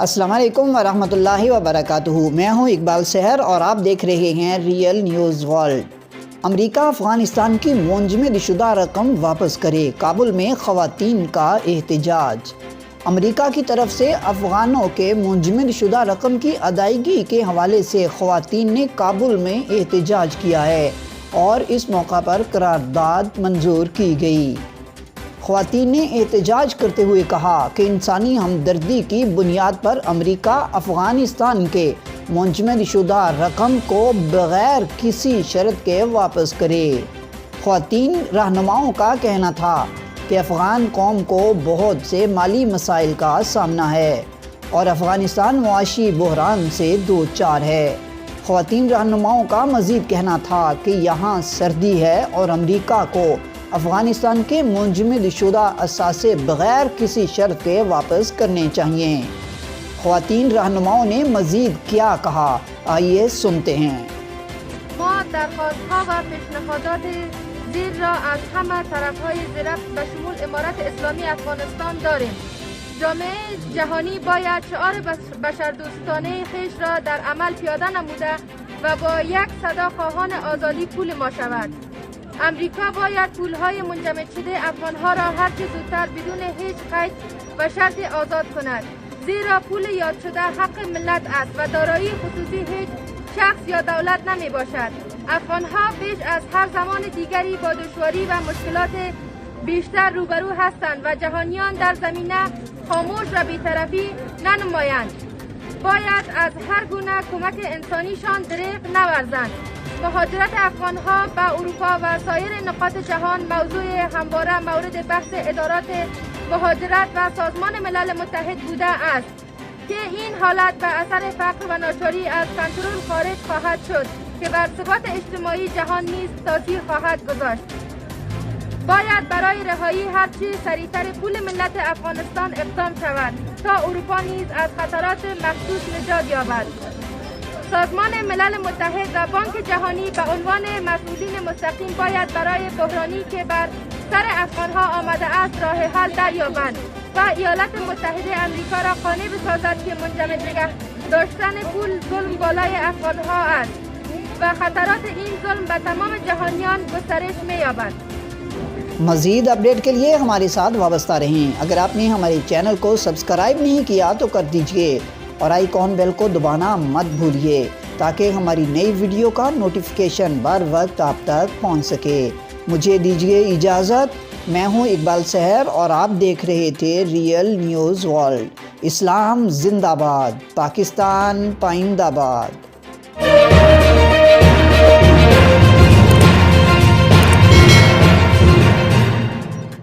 السلام علیکم ورحمۃ اللہ وبرکاتہ۔ میں ہوں اقبال سحر اور آپ دیکھ رہے ہیں ریئل نیوز ورلڈ۔ امریکہ افغانستان کی منجمد شدہ رقم واپس کرے، کابل میں خواتین کا احتجاج۔ امریکہ کی طرف سے افغانوں کے منجمد شدہ رقم کی ادائیگی کے حوالے سے خواتین نے کابل میں احتجاج کیا ہے اور اس موقع پر قرارداد منظور کی گئی۔ خواتین نے احتجاج کرتے ہوئے کہا کہ انسانی ہمدردی کی بنیاد پر امریکہ افغانستان کے منجمد شدہ رقم کو بغیر کسی شرط کے واپس کرے۔ خواتین رہنماؤں کا کہنا تھا کہ افغان قوم کو بہت سے مالی مسائل کا سامنا ہے اور افغانستان معاشی بحران سے دوچار ہے۔ خواتین رہنماؤں کا مزید کہنا تھا کہ یہاں سردی ہے اور امریکہ کو افغانستان کے منجمد شدہ اثاثے بغیر کسی شرط کے واپس کرنے چاہیے۔ خواتین رہنماؤں نے مزید کیا کہا، آئیے سنتے ہیں۔ ما درخواست‌ها و پیشنهادات زیر را از همه طرف‌های زیرفت به شمول امارت اسلامی افغانستان داریم. جامعه جهانی باید شعار بشردوستانه خویش را در عمل پیاده نموده و با یک صدا خواهان آزادی پول ما شود. امریکا باید پولهای منجمد شده افغانها را هرچه زودتر بدون هیچ قید و شرط آزاد کند، زیرا پول یاد شده حق ملت است و دارایی خصوصی هیچ شخص یا دولت نمی باشد. افغانها بیش از هر زمان دیگری با دشواری و مشکلات بیشتر روبرو هستند و جهانیان در زمینه خاموش و بی‌طرفی ننمایند. باید از هر گونه کمک انسانیشان دریغ نورزند. مهاجرت افغانها به اروپا و سایر نقاط جهان موضوع همواره مورد بحث ادارات مهاجرت و سازمان ملل متحد بوده است که این حالت به اثر فقر و ناچاری از کنترل خارج خواهد شد که بر ثبات اجتماعی جهان نیز تاثیر خواهد گذاشت. باید برای رهایی هرچی سریعتر پول ملت افغانستان اقدام شود تا اروپا نیز از خطرات مخصوص نجات یابد. سازمان ملل متحد و بانک جهانی به عنوان مسئولین مستقیم باید برای بحرانی که بر سر افغانها آمده است راه حل دریابند و ایالات متحده امریکا را قانع بسازد که منجمد نگه داشتن پول ظلم بالای افغانها است و خطرات این ظلم به تمام جهانیان گسترش می‌یابد. مزید اپڈیٹ کے لیے ہمارے ساتھ وابستہ رہیں۔ اگر آپ نے ہمارے چینل کو سبسکرائب نہیں کیا تو کر دیجئے اور آئیکن بیل کو دبانا مت بھولیے تاکہ ہماری نئی ویڈیو کا نوٹیفیکیشن بر وقت آپ تک پہنچ سکے۔ مجھے دیجئے اجازت۔ میں ہوں اقبال سحر اور آپ دیکھ رہے تھے ریئل نیوز ورلڈ۔ اسلام زندہ باد، پاکستان پائندہ باد۔